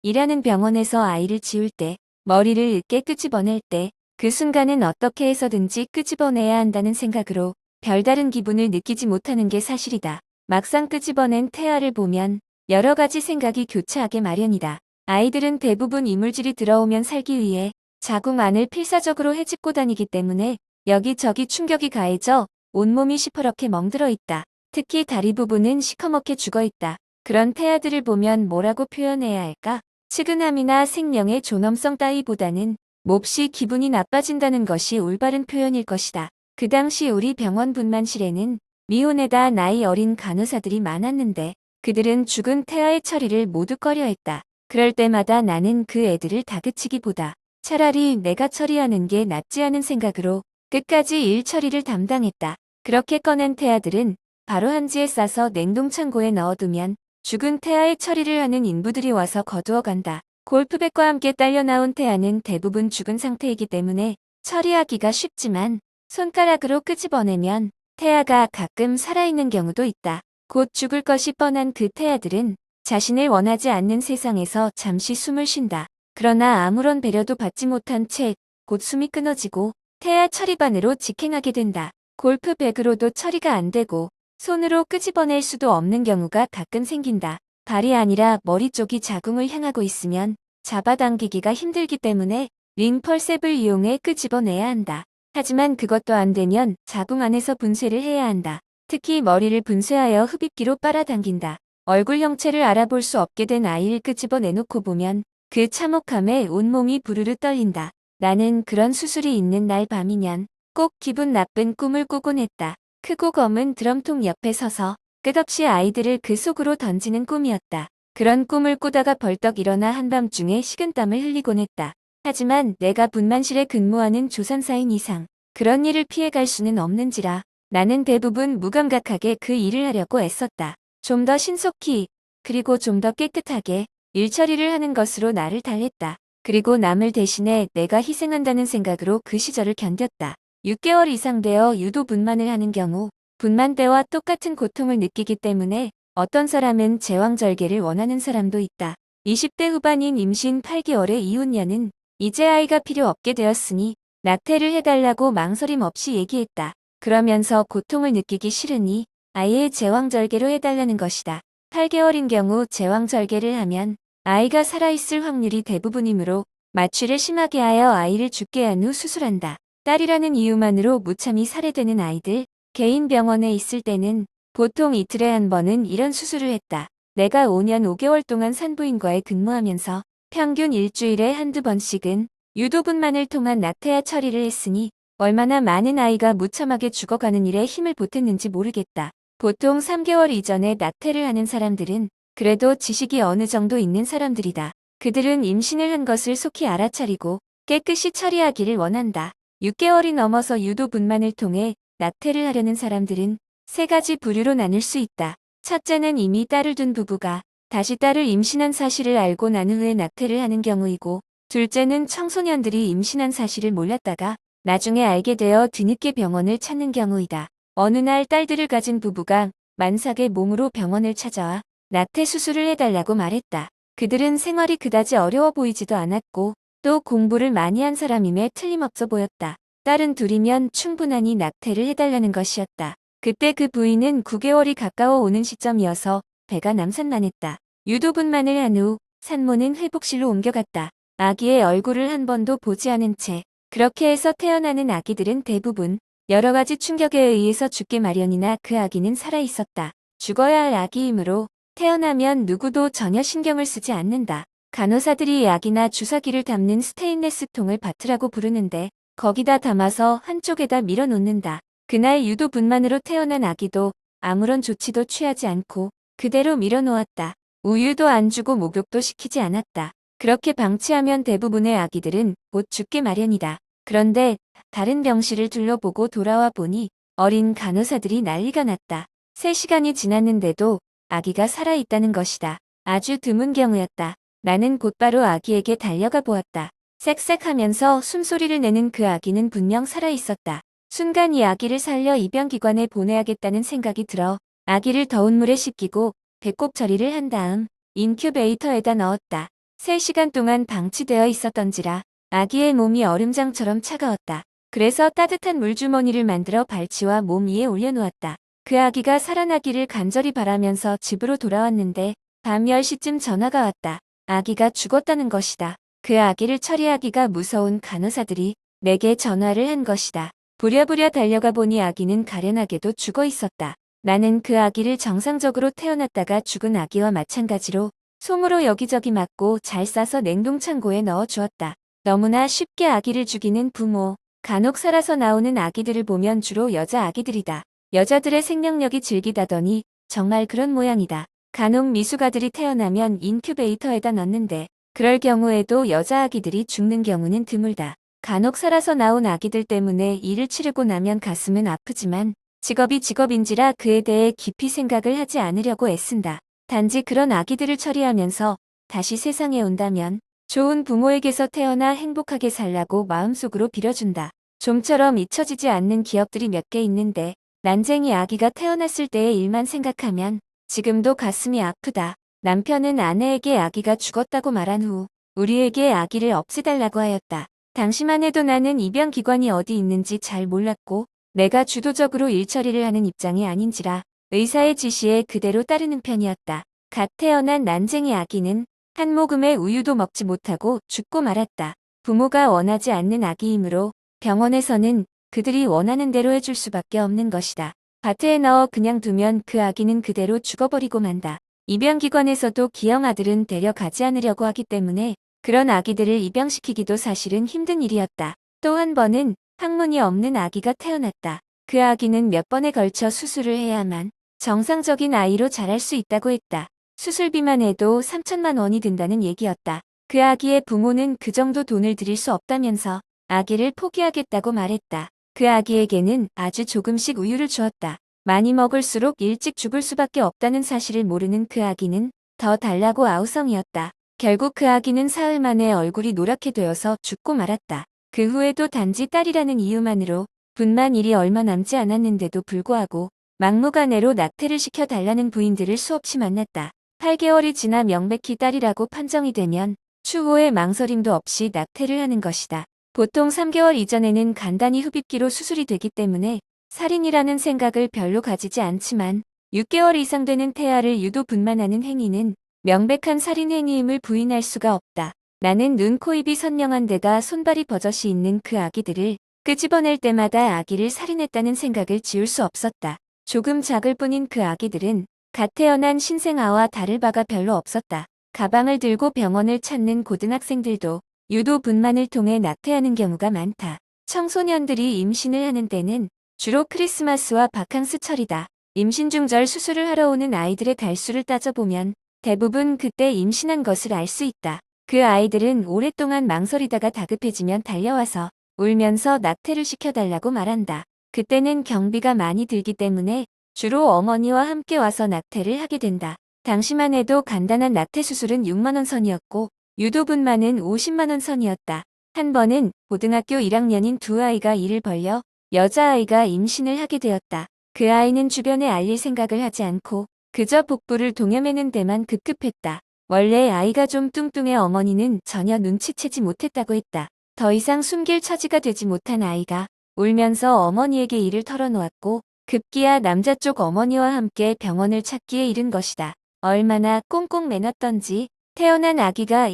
일하는 병원에서 아이를 지울 때, 머리를 깨끗이 끄집어낼 때, 그 순간은 어떻게 해서든지 끄집어내야 한다는 생각으로 별다른 기분을 느끼지 못하는 게 사실이다. 막상 끄집어낸 태아를 보면 여러 가지 생각이 교차하게 마련이다. 아이들은 대부분 이물질이 들어오면 살기 위해 자궁 안을 필사적으로 헤집고 다니기 때문에 여기저기 충격이 가해져 온몸이 시퍼렇게 멍들어 있다. 특히 다리 부분은 시커멓게 죽어 있다. 그런 태아들을 보면 뭐라고 표현해야 할까? 측은함이나 생명의 존엄성 따위보다는 몹시 기분이 나빠진다는 것이 올바른 표현일 것이다. 그 당시 우리 병원 분만실에는 미혼에다 나이 어린 간호사들이 많았는데 그들은 죽은 태아의 처리를 모두 꺼려했다. 그럴 때마다 나는 그 애들을 다그치기보다 차라리 내가 처리하는 게 낫지 않은 생각으로 끝까지 일 처리를 담당했다. 그렇게 꺼낸 태아들은 바로 한지에 싸서 냉동창고에 넣어두면 죽은 태아의 처리를 하는 인부들이 와서 거두어 간다. 골프백과 함께 딸려 나온 태아는 대부분 죽은 상태이기 때문에 처리하기가 쉽지만 손가락으로 끄집어내면 태아가 가끔 살아있는 경우도 있다. 곧 죽을 것이 뻔한 그 태아들은 자신을 원하지 않는 세상에서 잠시 숨을 쉰다. 그러나 아무런 배려도 받지 못한 채 곧 숨이 끊어지고 태아 처리반으로 직행하게 된다. 골프백으로도 처리가 안 되고 손으로 끄집어낼 수도 없는 경우가 가끔 생긴다. 발이 아니라 머리 쪽이 자궁을 향하고 있으면 잡아당기기가 힘들기 때문에 링펄셉을 이용해 끄집어내야 한다. 하지만 그것도 안 되면 자궁 안에서 분쇄를 해야 한다. 특히 머리를 분쇄하여 흡입기로 빨아당긴다. 얼굴 형체를 알아볼 수 없게 된 아이를 끄집어내놓고 보면 그 참혹함에 온몸이 부르르 떨린다. 나는 그런 수술이 있는 날 밤이면 꼭 기분 나쁜 꿈을 꾸곤 했다. 크고 검은 드럼통 옆에 서서 끝없이 아이들을 그 속으로 던지는 꿈이었다. 그런 꿈을 꾸다가 벌떡 일어나 한밤중에 식은땀을 흘리곤 했다. 하지만 내가 분만실에 근무하는 조산사인 이상 그런 일을 피해갈 수는 없는지라 나는 대부분 무감각하게 그 일을 하려고 애썼다. 좀 더 신속히 그리고 좀 더 깨끗하게 일 처리를 하는 것으로 나를 달랬다. 그리고 남을 대신해 내가 희생한다는 생각으로 그 시절을 견뎠다. 6개월 이상 되어 유도 분만을 하는 경우 분만 때와 똑같은 고통을 느끼기 때문에 어떤 사람은 제왕절개를 원하는 사람도 있다. 20대 후반인 임신 8개월의 이혼녀는 이제 아이가 필요 없게 되었으니 낙태를 해달라고 망설임 없이 얘기했다. 그러면서 고통을 느끼기 싫으니 아이의 제왕절개로 해달라는 것이다. 8개월인 경우 제왕절개를 하면 아이가 살아있을 확률이 대부분이므로 마취를 심하게 하여 아이를 죽게 한 후 수술한다. 딸이라는 이유만으로 무참히 살해되는 아이들, 개인 병원에 있을 때는 보통 이틀에 한 번은 이런 수술을 했다. 내가 5년 5개월 동안 산부인과에 근무하면서 평균 일주일에 한두 번씩은 유도분만을 통한 낙태아 처리를 했으니 얼마나 많은 아이가 무참하게 죽어가는 일에 힘을 보탰는지 모르겠다. 보통 3개월 이전에 낙태를 하는 사람들은 그래도 지식이 어느 정도 있는 사람들이다. 그들은 임신을 한 것을 속히 알아차리고 깨끗이 처리하기를 원한다. 6개월이 넘어서 유도분만을 통해 낙태를 하려는 사람들은 세 가지 부류로 나눌 수 있다. 첫째는 이미 딸을 둔 부부가 다시 딸을 임신한 사실을 알고 난 후에 낙태를 하는 경우이고, 둘째는 청소년들이 임신한 사실을 몰랐다가 나중에 알게 되어 뒤늦게 병원을 찾는 경우이다. 어느 날 딸들을 가진 부부가 만삭의 몸으로 병원을 찾아와 낙태 수술을 해달라고 말했다. 그들은 생활이 그다지 어려워 보이지도 않았고 또 공부를 많이 한 사람임에 틀림없어 보였다. 딸은 둘이면 충분하니 낙태를 해달라는 것이었다. 그때 그 부인은 9개월이 가까워 오는 시점이어서 배가 남산만했다. 유도분만을 한 후 산모는 회복실로 옮겨갔다. 아기의 얼굴을 한 번도 보지 않은 채 그렇게 해서 태어나는 아기들은 대부분 여러 가지 충격에 의해서 죽게 마련이나 그 아기는 살아있었다. 죽어야 할 아기이므로 태어나면 누구도 전혀 신경을 쓰지 않는다. 간호사들이 약이나 주사기를 담는 스테인레스 통을 바트라고 부르는데 거기다 담아서 한쪽에다 밀어놓는다. 그날 유도분만으로 태어난 아기도 아무런 조치도 취하지 않고 그대로 밀어놓았다. 우유도 안 주고 목욕도 시키지 않았다. 그렇게 방치하면 대부분의 아기들은 곧 죽게 마련이다. 그런데 다른 병실을 둘러보고 돌아와 보니 어린 간호사들이 난리가 났다. 3시간이 지났는데도 아기가 살아있다는 것이다. 아주 드문 경우였다. 나는 곧바로 아기에게 달려가 보았다. 쌕쌕하면서 숨소리를 내는 그 아기는 분명 살아있었다. 순간 이 아기를 살려 입양기관에 보내야겠다는 생각이 들어 아기를 더운 물에 씻기고 배꼽 처리를 한 다음 인큐베이터에다 넣었다. 3시간 동안 방치되어 있었던지라 아기의 몸이 얼음장처럼 차가웠다. 그래서 따뜻한 물주머니를 만들어 발치와 몸 위에 올려놓았다. 그 아기가 살아나기를 간절히 바라면서 집으로 돌아왔는데 밤 10시쯤 전화가 왔다. 아기가 죽었다는 것이다. 그 아기를 처리하기가 무서운 간호사들이 내게 전화를 한 것이다. 부랴부랴 달려가 보니 아기는 가련하게도 죽어 있었다. 나는 그 아기를 정상적으로 태어났다가 죽은 아기와 마찬가지로 솜으로 여기저기 맞고 잘 싸서 냉동창고에 넣어 주었다. 너무나 쉽게 아기를 죽이는 부모, 간혹 살아서 나오는 아기들을 보면 주로 여자 아기들이다. 여자들의 생명력이 질기다더니 정말 그런 모양이다. 간혹 미숙아들이 태어나면 인큐베이터에다 넣는데 그럴 경우에도 여자 아기들이 죽는 경우는 드물다. 간혹 살아서 나온 아기들 때문에 일을 치르고 나면 가슴은 아프지만 직업이 직업인지라 그에 대해 깊이 생각을 하지 않으려고 애쓴다. 단지 그런 아기들을 처리하면서 다시 세상에 온다면 좋은 부모에게서 태어나 행복하게 살라고 마음속으로 빌어준다. 좀처럼 잊혀지지 않는 기억들이 몇 개 있는데 난쟁이 아기가 태어났을 때의 일만 생각하면 지금도 가슴이 아프다. 남편은 아내에게 아기가 죽었다고 말한 후 우리에게 아기를 없애달라고 하였다. 당시만 해도 나는 입양기관이 어디 있는지 잘 몰랐고 내가 주도적으로 일처리를 하는 입장이 아닌지라 의사의 지시에 그대로 따르는 편이었다. 갓 태어난 난쟁이 아기는 한 모금의 우유도 먹지 못하고 죽고 말았다. 부모가 원하지 않는 아기이므로 병원에서는 그들이 원하는 대로 해줄 수밖에 없는 것이다. 밭에 넣어 그냥 두면 그 아기는 그대로 죽어버리고 만다. 입양기관에서도 기형 아들은 데려가지 않으려고 하기 때문에 그런 아기들을 입양시키기도 사실은 힘든 일이었다. 또 한 번은 항문이 없는 아기가 태어났다. 그 아기는 몇 번에 걸쳐 수술을 해야만 정상적인 아이로 자랄 수 있다고 했다. 수술비만 해도 3천만 원이 든다는 얘기였다. 그 아기의 부모는 그 정도 돈을 들일 수 없다면서 아기를 포기하겠다고 말했다. 그 아기에게는 아주 조금씩 우유를 주었다. 많이 먹을수록 일찍 죽을 수밖에 없다는 사실을 모르는 그 아기는 더 달라고 아우성이었다. 결국 그 아기는 사흘 만에 얼굴이 노랗게 되어서 죽고 말았다. 그 후에도 단지 딸이라는 이유만으로 분만 일이 얼마 남지 않았는데도 불구하고 막무가내로 낙태를 시켜달라는 부인들을 수없이 만났다. 8개월이 지나 명백히 딸이라고 판정이 되면 추후에 망설임도 없이 낙태를 하는 것이다. 보통 3개월 이전에는 간단히 흡입기로 수술이 되기 때문에 살인이라는 생각을 별로 가지지 않지만 6개월 이상 되는 태아를 유도 분만하는 행위는 명백한 살인 행위임을 부인할 수가 없다. 나는 눈, 코, 입이 선명한 데다 손발이 버젓이 있는 그 아기들을 끄집어낼 때마다 아기를 살인했다는 생각을 지울 수 없었다. 조금 작을 뿐인 그 아기들은 갓 태어난 신생아와 다를 바가 별로 없었다. 가방을 들고 병원을 찾는 고등학생들도 유도 분만을 통해 낙태하는 경우가 많다. 청소년들이 임신을 하는 때는 주로 크리스마스와 바캉스철이다. 임신 중절 수술을 하러 오는 아이들의 달수를 따져보면 대부분 그때 임신한 것을 알 수 있다. 그 아이들은 오랫동안 망설이다가 다급해지면 달려와서 울면서 낙태를 시켜달라고 말한다. 그때는 경비가 많이 들기 때문에 주로 어머니와 함께 와서 낙태를 하게 된다. 당시만 해도 간단한 낙태 수술은 6만 원 선이었고 유도분만은 50만 원 선이었다. 한 번은 고등학교 1학년인 두 아이가 이를 벌려 여자아이가 임신을 하게 되었다. 그 아이는 주변에 알릴 생각을 하지 않고 그저 복부를 동여매는 데만 급급했다. 원래 아이가 좀 뚱뚱해 어머니는 전혀 눈치채지 못했다고 했다. 더 이상 숨길 처지가 되지 못한 아이가 울면서 어머니에게 이를 털어놓았고 급기야 남자 쪽 어머니와 함께 병원을 찾기에 이른 것이다. 얼마나 꽁꽁 매놨던지 태어난 아기가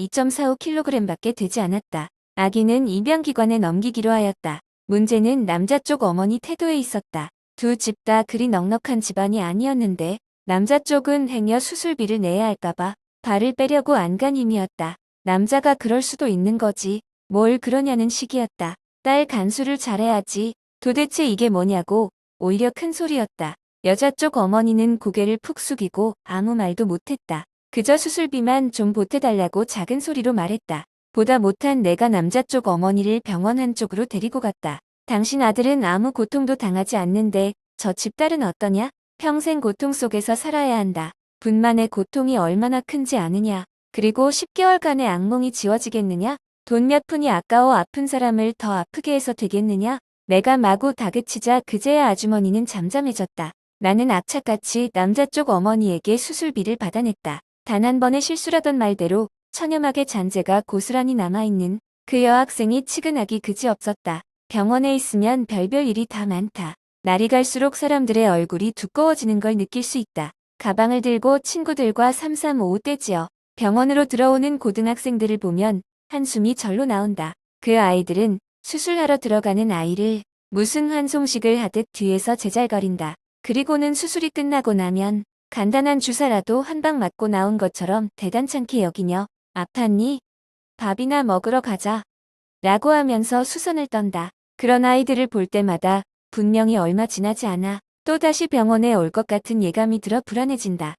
2.45kg밖에 되지 않았다. 아기는 입양기관에 넘기기로 하였다. 문제는 남자 쪽 어머니 태도에 있었다. 두 집 다 그리 넉넉한 집안이 아니었는데 남자 쪽은 행여 수술비를 내야 할까봐 발을 빼려고 안간힘이었다. 남자가 그럴 수도 있는 거지. 뭘 그러냐는 식이었다. 딸 간수를 잘해야지. 도대체 이게 뭐냐고. 오히려 큰 소리였다. 여자 쪽 어머니는 고개를 푹 숙이고 아무 말도 못했다. 그저 수술비만 좀 보태달라고 작은 소리로 말했다. 보다 못한 내가 남자 쪽 어머니를 병원 한쪽으로 데리고 갔다. 당신 아들은 아무 고통도 당하지 않는데 저 집 딸은 어떠냐? 평생 고통 속에서 살아야 한다. 분만의 고통이 얼마나 큰지 아느냐? 그리고 10개월간의 악몽이 지워지겠느냐? 돈 몇 푼이 아까워 아픈 사람을 더 아프게 해서 되겠느냐? 내가 마구 다그치자 그제야 아주머니는 잠잠해졌다. 나는 악착같이 남자 쪽 어머니에게 수술비를 받아냈다. 단 한 번의 실수라던 말대로 천여막의 잔재가 고스란히 남아있는 그 여학생이 치근하기 그지없었다. 병원에 있으면 별별 일이 다 많다. 날이 갈수록 사람들의 얼굴이 두꺼워지는 걸 느낄 수 있다. 가방을 들고 친구들과 삼삼오오 떼지어 병원으로 들어오는 고등학생들을 보면 한숨이 절로 나온다. 그 아이들은 수술하러 들어가는 아이를 무슨 환송식을 하듯 뒤에서 제잘거린다. 그리고는 수술이 끝나고 나면 간단한 주사라도 한 방 맞고 나온 것처럼 대단찮게 여기며 아팠니? 밥이나 먹으러 가자. 라고 하면서 수선을 떤다. 그런 아이들을 볼 때마다 분명히 얼마 지나지 않아 또다시 병원에 올 것 같은 예감이 들어 불안해진다.